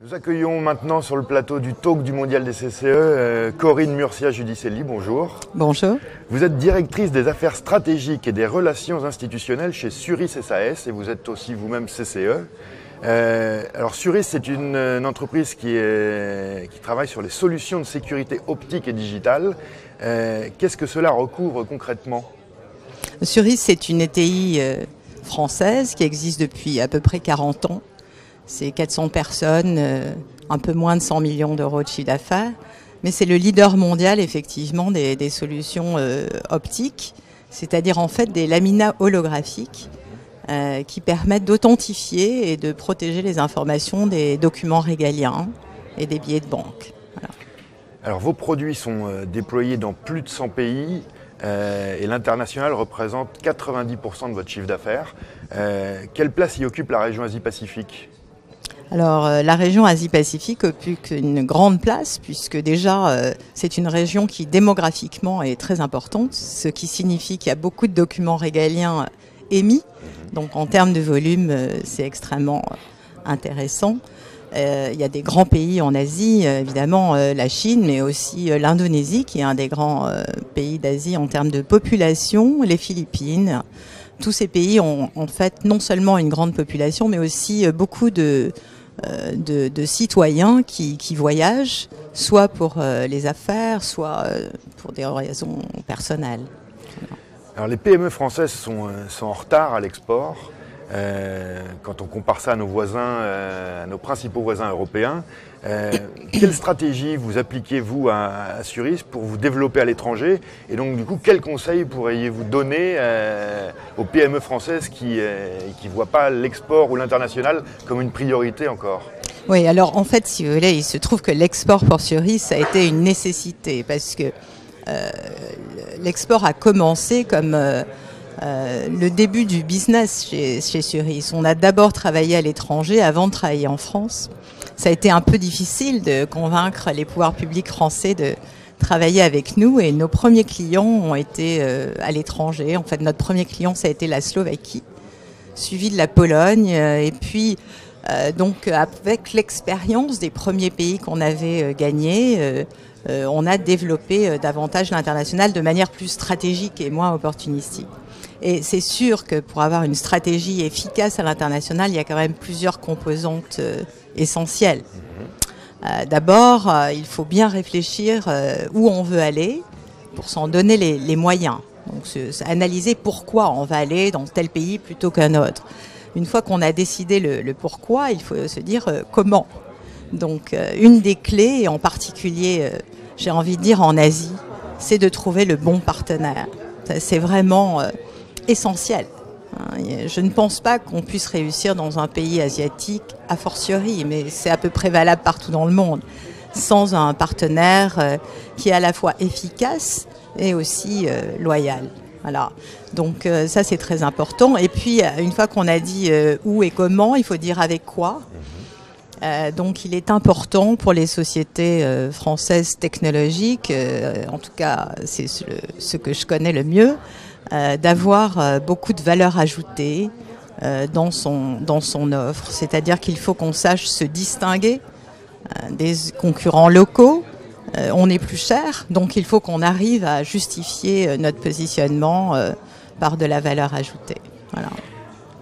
Nous accueillons maintenant sur le plateau du Talk du Mondial des CCE, Corinne Murcia-Judicelli, bonjour. Bonjour. Vous êtes directrice des affaires stratégiques et des relations institutionnelles chez Suris SAS et vous êtes aussi vous-même CCE. Alors Suris, c'est une entreprise qui travaille sur les solutions de sécurité optique et digitale. Qu'est-ce que cela recouvre concrètement? Suris, c'est une ETI française qui existe depuis à peu près 40 ans. C'est 400 personnes, un peu moins de 100 millions d'euros de chiffre d'affaires. Mais c'est le leader mondial, effectivement, des solutions optiques, c'est-à-dire en fait des laminats holographiques qui permettent d'authentifier et de protéger les informations des documents régaliens et des billets de banque. Voilà. Alors vos produits sont déployés dans plus de 100 pays et l'international représente 90% de votre chiffre d'affaires. Quelle place y occupe la région Asie-Pacifique ? Alors, la région Asie-Pacifique occupe une grande place puisque déjà, c'est une région qui démographiquement est très importante, ce qui signifie qu'il y a beaucoup de documents régaliens émis. Donc, en termes de volume, c'est extrêmement intéressant. Il y a des grands pays en Asie, évidemment la Chine, mais aussi l'Indonésie, qui est un des grands pays d'Asie en termes de population, les Philippines. Tous ces pays ont en fait non seulement une grande population, mais aussi beaucoup de citoyens qui voyagent, soit pour les affaires, soit pour des raisons personnelles. Alors les PME françaises sont en retard à l'export. Quand on compare ça à nos voisins, à nos principaux voisins européens, quelle stratégie vous appliquez-vous à Suris pour vous développer à l'étranger? Et donc du coup, quels conseils pourriez-vous donner aux PME françaises qui ne voient pas l'export ou l'international comme une priorité encore? Oui, alors en fait, si vous voulez, il se trouve que l'export pour Suris a été une nécessité parce que l'export a commencé comme le début du business chez Suris. On a d'abord travaillé à l'étranger avant de travailler en France. Ça a été un peu difficile de convaincre les pouvoirs publics français de travailler avec nous et nos premiers clients ont été à l'étranger. En fait, notre premier client, ça a été la Slovaquie, suivi de la Pologne. Et puis, donc, avec l'expérience des premiers pays qu'on avait gagnés, on a développé davantage l'international de manière plus stratégique et moins opportunistique. Et c'est sûr que pour avoir une stratégie efficace à l'international, il y a quand même plusieurs composantes essentielles. D'abord, il faut bien réfléchir où on veut aller pour s'en donner les moyens. Donc, analyser pourquoi on va aller dans tel pays plutôt qu'un autre. Une fois qu'on a décidé le pourquoi, il faut se dire comment. Donc, une des clés, et en particulier, j'ai envie de dire en Asie, c'est de trouver le bon partenaire. C'est vraiment essentiel. Je ne pense pas qu'on puisse réussir dans un pays asiatique, a fortiori, mais c'est à peu près valable partout dans le monde, sans un partenaire qui est à la fois efficace et aussi loyal. Voilà. Donc ça, c'est très important. Et puis, une fois qu'on a dit où et comment, il faut dire avec quoi. Donc il est important pour les sociétés françaises technologiques, en tout cas c'est ce que je connais le mieux, d'avoir beaucoup de valeur ajoutée dans son offre. C'est-à-dire qu'il faut qu'on sache se distinguer des concurrents locaux. On est plus cher, donc il faut qu'on arrive à justifier notre positionnement par de la valeur ajoutée. Voilà.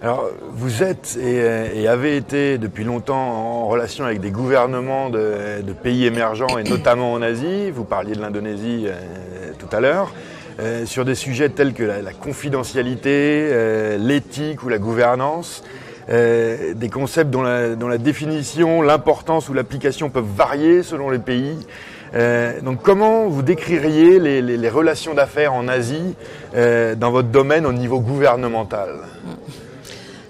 Alors, vous êtes et avez été depuis longtemps en relation avec des gouvernements de pays émergents et notamment en Asie. Vous parliez de l'Indonésie tout à l'heure. Sur des sujets tels que la confidentialité, l'éthique ou la gouvernance, des concepts dont la définition, l'importance ou l'application peuvent varier selon les pays. Donc comment vous décririez les relations d'affaires en Asie dans votre domaine au niveau gouvernemental ?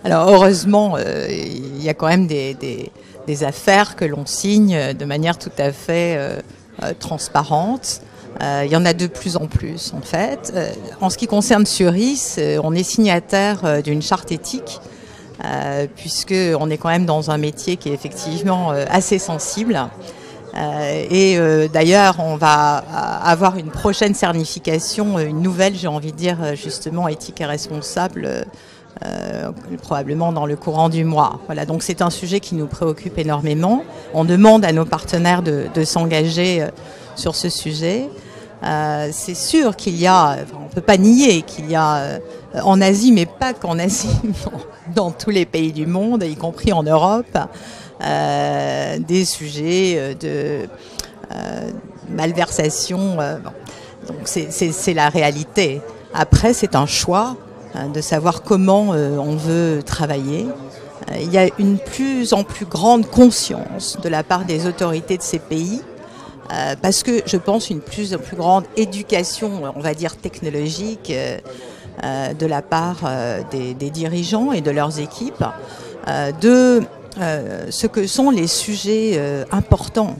Alors heureusement, il y a quand même des affaires que l'on signe de manière tout à fait transparente. Il y en a de plus en plus en fait. En ce qui concerne Suris, on est signataire d'une charte éthique puisqu'on est quand même dans un métier qui est effectivement assez sensible. Et d'ailleurs, on va avoir une prochaine certification, une nouvelle, j'ai envie de dire justement éthique et responsable probablement dans le courant du mois. Voilà, donc c'est un sujet qui nous préoccupe énormément. On demande à nos partenaires de s'engager sur ce sujet. C'est sûr qu'il y a, on ne peut pas nier qu'il y a en Asie, mais pas qu'en Asie, dans tous les pays du monde, y compris en Europe, des sujets de malversation. Bon. Donc c'est la réalité. Après, c'est un choix de savoir comment on veut travailler. Il y a une plus en plus grande conscience de la part des autorités de ces pays, parce que je pense une plus en plus grande éducation, on va dire technologique, de la part des dirigeants et de leurs équipes, de ce que sont les sujets importants,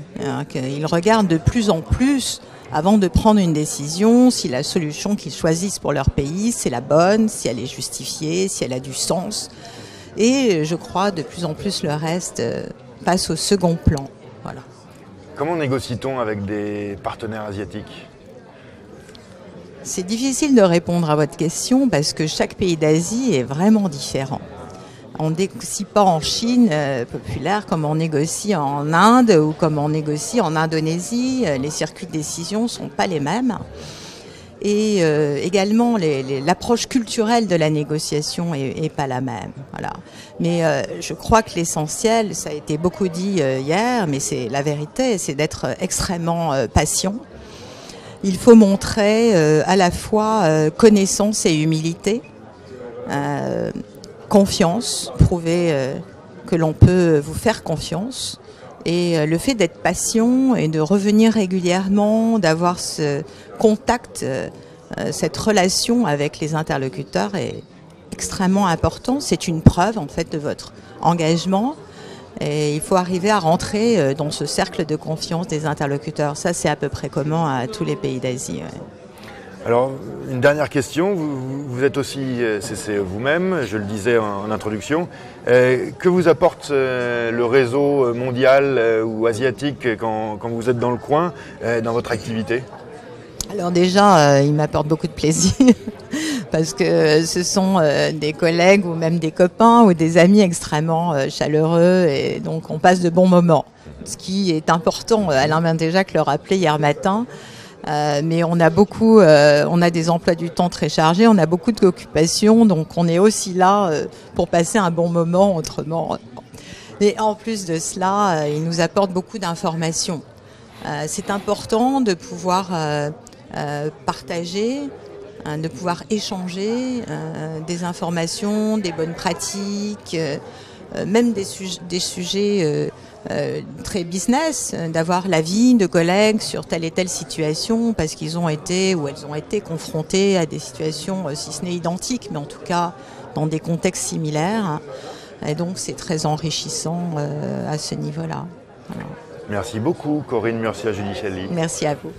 qu'ils regardent de plus en plus avant de prendre une décision, si la solution qu'ils choisissent pour leur pays, c'est la bonne, si elle est justifiée, si elle a du sens. Et je crois de plus en plus le reste passe au second plan. Voilà. Comment négocie-t-on avec des partenaires asiatiques ? C'est difficile de répondre à votre question parce que chaque pays d'Asie est vraiment différent. On ne négocie pas en Chine populaire comme on négocie en Inde ou comme on négocie en Indonésie. Les circuits de décision ne sont pas les mêmes. Et également, l'approche culturelle de la négociation est pas la même. Voilà. Mais je crois que l'essentiel, ça a été beaucoup dit hier, mais c'est la vérité, c'est d'être extrêmement patient. Il faut montrer à la fois connaissance et humilité. Confiance, prouver que l'on peut vous faire confiance. Et le fait d'être patient et de revenir régulièrement, d'avoir ce contact, cette relation avec les interlocuteurs est extrêmement important. C'est une preuve en fait de votre engagement. Et il faut arriver à rentrer dans ce cercle de confiance des interlocuteurs. Ça, c'est à peu près commun à tous les pays d'Asie. Ouais. Alors, une dernière question. Vous êtes aussi CCE vous-même, je le disais en introduction. Que vous apporte le réseau mondial ou asiatique quand vous êtes dans le coin, dans votre activité ? Alors déjà, il m'apporte beaucoup de plaisir parce que ce sont des collègues ou même des copains ou des amis extrêmement chaleureux et donc on passe de bons moments. Ce qui est important, Alain Bendéjac le rappelait hier matin. Mais on a des emplois du temps très chargés, on a beaucoup d'occupations, donc on est aussi là pour passer un bon moment autrement. Et en plus de cela, il nous apporte beaucoup d'informations. C'est important de pouvoir partager, de pouvoir échanger des informations, des bonnes pratiques, même des sujets très business, d'avoir l'avis de collègues sur telle et telle situation parce qu'ils ont été ou elles ont été confrontées à des situations, si ce n'est identiques, mais en tout cas dans des contextes similaires. Et donc c'est très enrichissant à ce niveau-là. Voilà. Merci beaucoup Corinne Murcia-Giudicelli. Merci à vous.